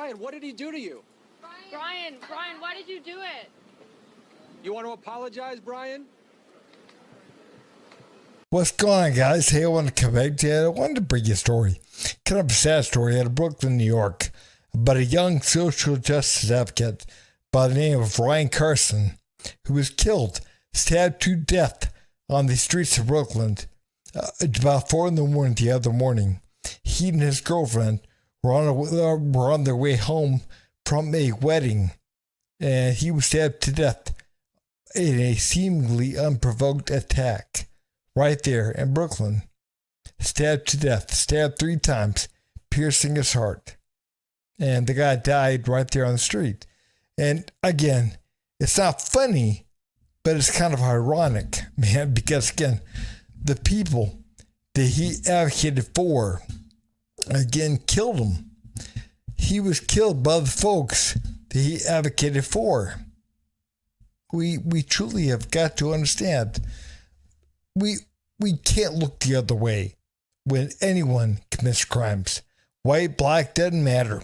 Brian, what did he do to you? Brian, why did you do it? You want to apologize, Brian? What's going on, guys? Hey, I want to come back to you. I wanted to bring you a story. Kind of a sad story out of Brooklyn, New York, about a young social justice advocate by the name of Ryan Carson, who was killed, stabbed to death on the streets of Brooklyn about 4 in the morning the other morning. He and his girlfriend were on their way home from a wedding, and he was stabbed to death in a seemingly unprovoked attack right there in Brooklyn. Stabbed to death, stabbed 3 times, piercing his heart. And the guy died right there on the street. And again, it's not funny, but it's kind of ironic, man, because again, the people that he advocated for, again, killed him. He was killed by the folks that he advocated for. We truly have got to understand. We can't look the other way when anyone commits crimes. White, black, doesn't matter.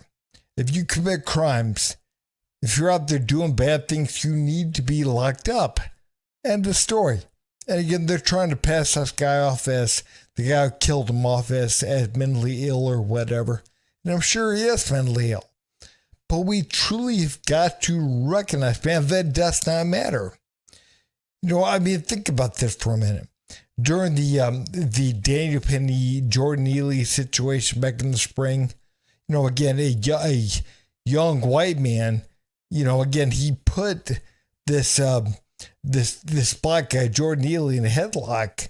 If you commit crimes, if you're out there doing bad things, you need to be locked up. End of story. And again, they're trying to pass this guy off as the guy who killed him off as mentally ill or whatever. And I'm sure he is mentally ill. But we truly have got to recognize, man, that does not matter. You know, I mean, think about this for a minute. During the Daniel Penny, Jordan Neely situation back in the spring, you know, again, a young white man, you know, again, he put this black guy, Jordan Neely, in a headlock,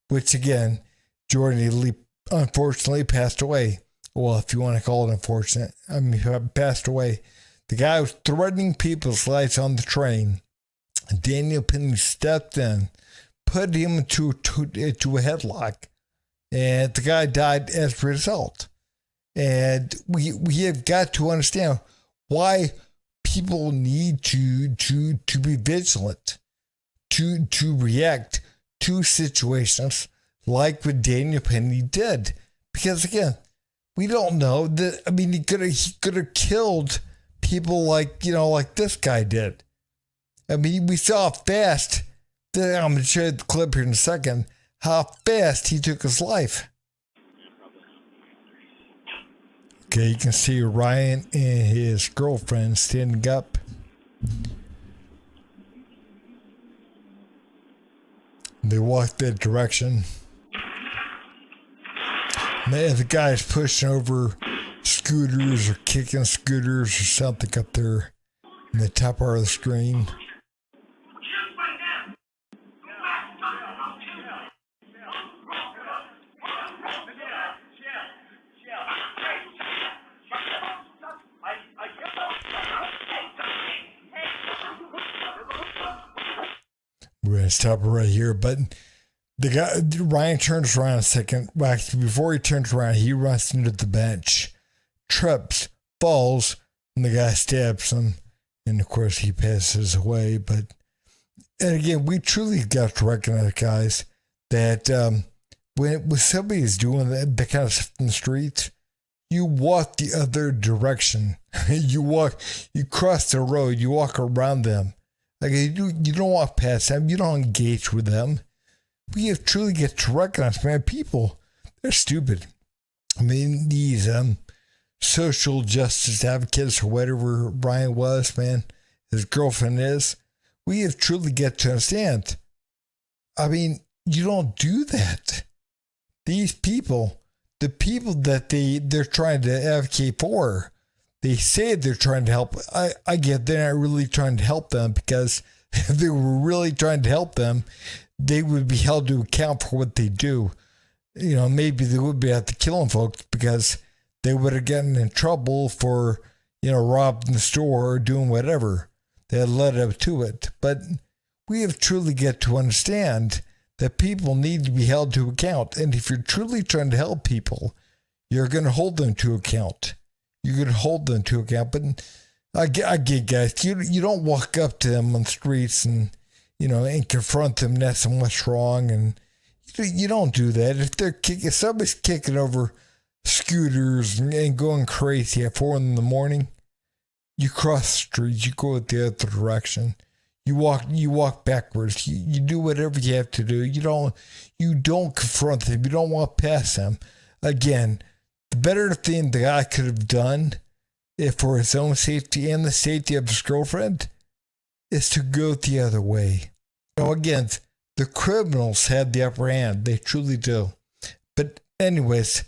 which again, Jordan Neely unfortunately passed away. Well, if you want to call it unfortunate, I mean, he passed away. The guy was threatening people's lives on the train. Daniel Penny stepped in, put him into a headlock, and the guy died as a result. And we have got to understand why people need to be vigilant, to react to situations like what Daniel Penny did. Because again, we don't know that. I mean, he could have killed people like this guy did. I mean, we saw how fast. I'm going to show you the clip here in a second. How fast he took his life. Okay, you can see Ryan and his girlfriend standing up. They walk that direction. Man, the guy's pushing over scooters or kicking scooters or something up there in the top part of the screen. We're going to stop right here, but the guy, Ryan turns around a second. Actually, before he turns around, he runs into the bench, trips, falls, and the guy stabs him. And of course, he passes away. And again, we truly got to recognize, guys, that when somebody is doing that kind of stuff in the streets, you walk the other direction. You cross the road, you walk around them. Like you don't walk past them, you don't engage with them. We have truly get to recognize, man, people, they're stupid. I mean, these social justice advocates or whatever Brian was, man, his girlfriend is, we have truly get to understand. I mean, you don't do that. These people, the people that they're trying to advocate for, they say they're trying to help. I get they're not really trying to help them, because if they were really trying to help them, they would be held to account for what they do. You know, maybe they would be at the killing folks because they would have gotten in trouble for, robbing the store or doing whatever that led up to it. But we have truly get to understand that people need to be held to account. And if you're truly trying to help people, you're going to hold them to account. You could hold them to account, but I get, guys, you don't walk up to them on the streets and confront them and ask them what's wrong, and you don't do that. If somebody's kicking over scooters and going crazy at 4 in the morning, You cross the street, you go the other direction. You walk backwards. You do whatever you have to do. You don't confront them. You don't walk past them. Again, the better thing the guy could have done, if for his own safety and the safety of his girlfriend, is to go the other way. Again, the criminals have the upper hand. They truly do. But anyways,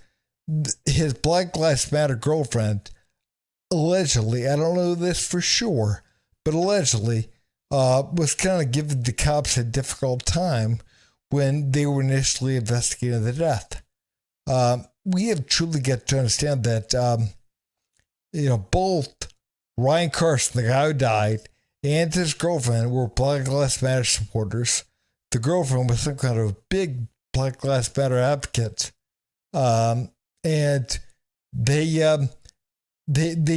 his Black Lives Matter girlfriend, allegedly, I don't know this for sure, but allegedly, was kind of giving the cops a difficult time when they were initially investigating the death. We have truly got to understand that, both Ryan Carson, the guy who died, and his girlfriend were Black Lives Matter supporters. The girlfriend was some kind of big Black Lives Matter advocate. And they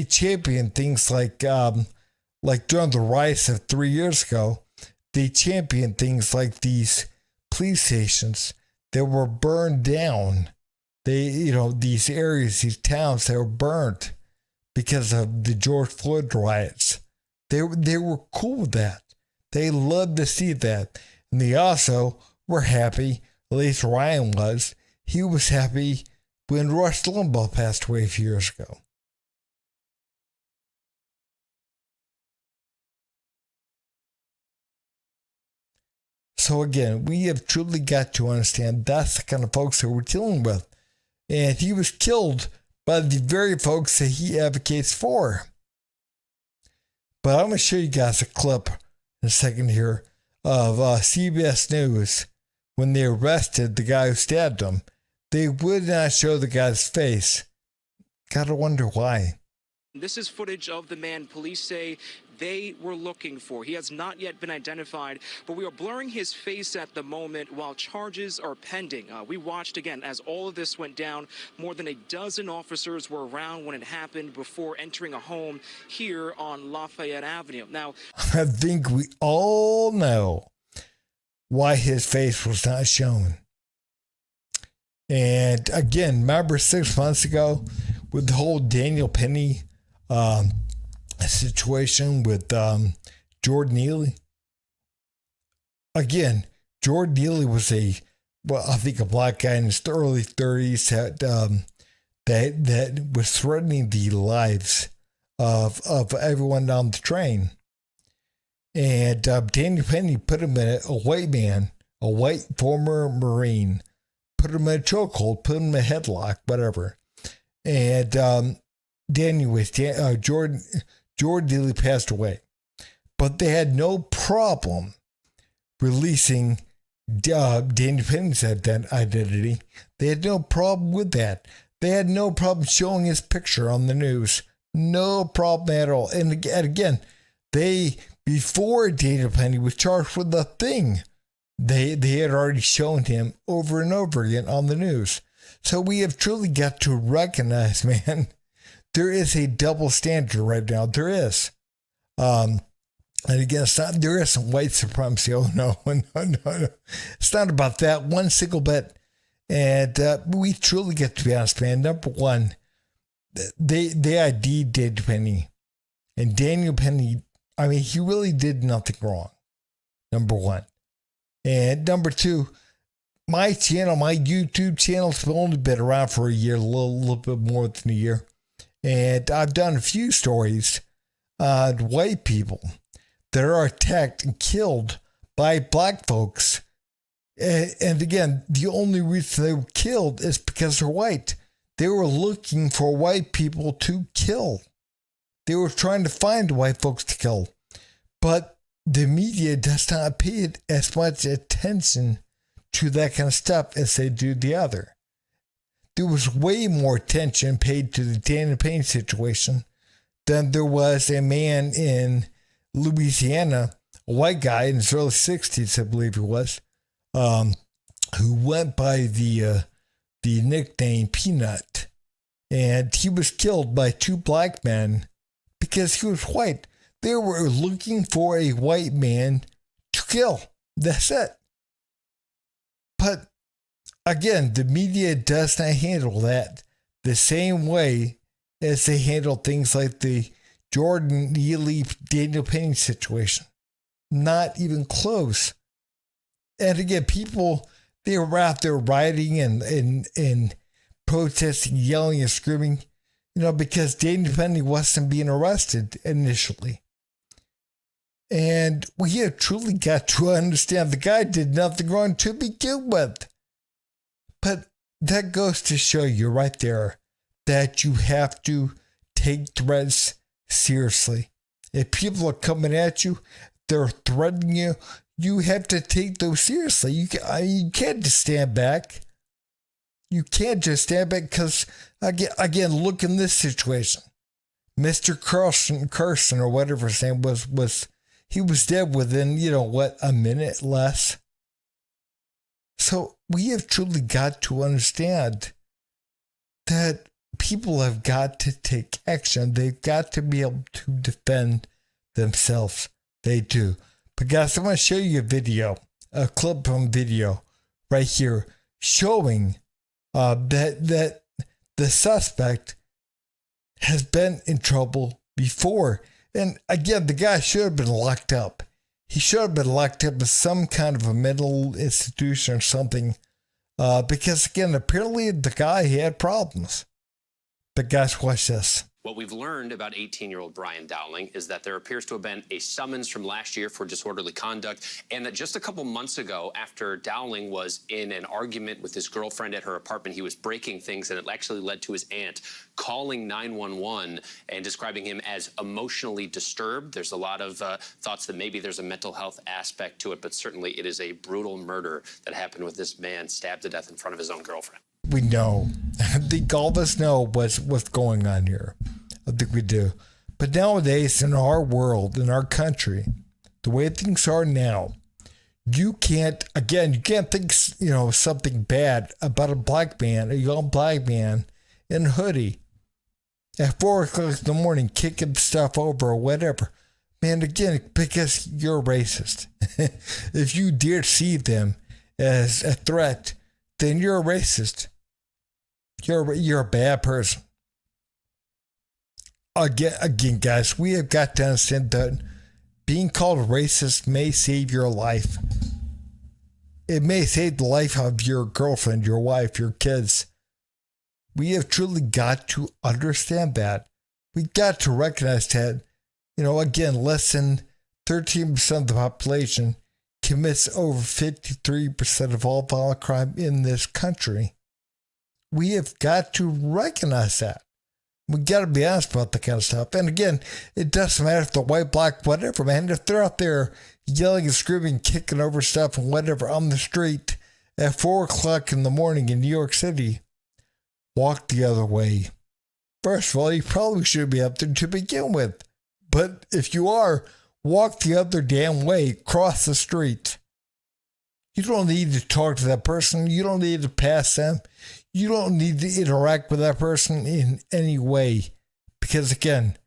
championed things like during the riots of 3 years ago, they championed things like these police stations that were burned down. These areas, these towns that were burned because of the George Floyd riots. They were cool with that. They loved to see that. And they also were happy, at least Ryan was, he was happy when Rush Limbaugh passed away a few years ago. So again, we have truly got to understand that's the kind of folks that we're dealing with. And he was killed by the very folks that he advocates for. But I'm going to show you guys a clip in a second here of CBS News when they arrested the guy who stabbed him. They would not show the guy's face. Gotta wonder why. This is footage of the man police say they were looking for. He has not yet been identified, but we are blurring his face at the moment while charges are pending. We watched again as all of this went down. More than a dozen officers were around when it happened before entering a home here on Lafayette Avenue. Now, I think we all know why his face was not shown. And again, remember 6 months ago with the whole Daniel Penny situation with Jordan Neely? Again, Jordan Neely was I think a black guy in his early 30s that was threatening the lives of everyone on the train. And Daniel Penny put him in a white man, a white former Marine, put him in a chokehold, put him in a headlock, whatever. And Jordan Neely passed away. But they had no problem releasing Daniel Penny's identity. They had no problem with that. They had no problem showing his picture on the news. No problem at all. And again, before Daniel Penny was charged with the thing, they had already shown him over and over again on the news. So we have truly got to recognize, man, there is a double standard right now. There is. And again, there is some white supremacy. Oh, no. It's not about that one single bit. And we truly get to be honest, man. Number one, they ID'd Daniel Penny. And Daniel Penny, I mean, he really did nothing wrong. Number one. And number two, my YouTube channel's only been around for a year, a little bit more than a year. And I've done a few stories on white people that are attacked and killed by black folks. And again, the only reason they were killed is because they're white. They were looking for white people to kill. They were trying to find white folks to kill. But the media does not pay as much attention to that kind of stuff as they do the other. There was way more attention paid to the Daniel Penny situation than there was a man in Louisiana, a white guy in his early 60s, I believe he was, who went by the nickname Peanut. And he was killed by two black men because he was white. They were looking for a white man to kill. That's it. But again, the media does not handle that the same way as they handle things like the Jordan Neely, Daniel Payne situation. Not even close. And again, people, they were out there rioting and protesting, yelling and screaming, because Daniel Payne wasn't being arrested initially. And we have truly got to understand the guy did nothing wrong to begin with. But that goes to show you right there that you have to take threats seriously. If people are coming at you, they're threatening you, you have to take those seriously. You can't just stand back. You can't just stand back because, again, look in this situation. Mr. Carson or whatever his name was he was dead within, a minute less. So we have truly got to understand that people have got to take action. They've got to be able to defend themselves. They do. But guys, I want to show you a clip from video right here showing that the suspect has been in trouble before. And again, the guy should have been locked up. He should have been locked up in some kind of a mental institution or something. Because again, apparently the guy had problems. But guys, watch this. What we've learned about 18-year-old Brian Dowling is that there appears to have been a summons from last year for disorderly conduct, and that just a couple months ago, after Dowling was in an argument with his girlfriend at her apartment, he was breaking things, and it actually led to his aunt calling 911 and describing him as emotionally disturbed. There's a lot of thoughts that maybe there's a mental health aspect to it, but certainly it is a brutal murder that happened with this man stabbed to death in front of his own girlfriend. We know. I think all of us know what's going on here. I think we do. But nowadays, in our world, in our country, the way things are now, you can't think, something bad about a young black man in a hoodie at 4 o'clock in the morning, kicking stuff over or whatever. Man, again, because you're a racist. If you dare see them as a threat, then you're a racist. You're a bad person. Again, guys, we have got to understand that being called racist may save your life. It may save the life of your girlfriend, your wife, your kids. We have truly got to understand that. We got to recognize that, again, less than 13% of the population commits over 53% of all violent crime in this country. We have got to recognize that. We got to be honest about that kind of stuff. And again, it doesn't matter if they're white, black, whatever, man. If they're out there yelling and screaming, kicking over stuff and whatever on the street at 4 o'clock in the morning in New York City, walk the other way. First of all, you probably shouldn't be up there to begin with. But if you are, walk the other damn way, cross the street. You don't need to talk to that person. You don't need to pass them. You don't need to interact with that person in any way. Because again,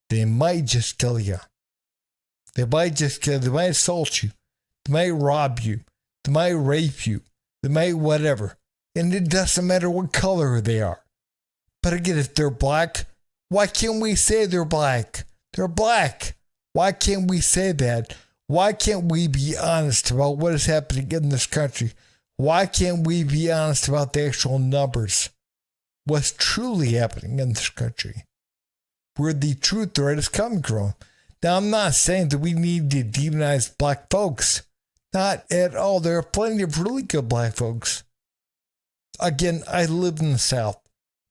they might just kill you. They might assault you. They might rob you. They might rape you. They might whatever. And it doesn't matter what color they are. But again, if they're black, why can't we say they're black? They're black. Why can't we say that? Why can't we be honest about what is happening in this country? Why can't we be honest about the actual numbers? What's truly happening in this country? Where the true threat is coming from. Now, I'm not saying that we need to demonize black folks. Not at all. There are plenty of really good black folks. Again, I live in the South.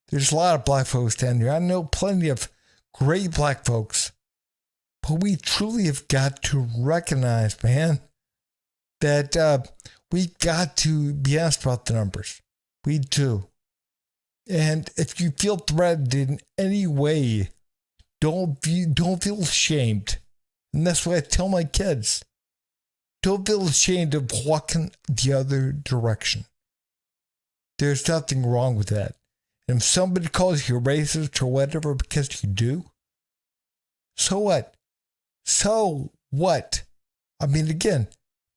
There's a lot of black folks down here. I know plenty of great black folks. But we truly have got to recognize, man, that we got to be honest about the numbers. We do. And if you feel threatened in any way, don't feel ashamed. And that's what I tell my kids. Don't feel ashamed of walking the other direction. There's nothing wrong with that. And if somebody calls you racist or whatever because you do, so what? So what? I mean, again,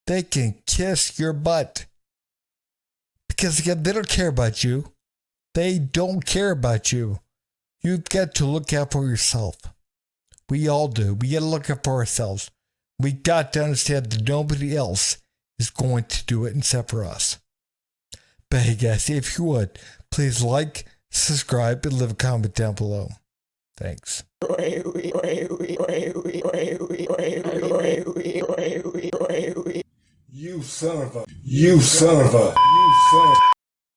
they can kiss your butt. Because again, they don't care about you. They don't care about you. You've got to look out for yourself. We all do. We gotta look up for ourselves. We got to understand that nobody else is going to do it except for us. But hey guys, if you would, please like, subscribe, and leave a comment down below. Thanks. You son of a.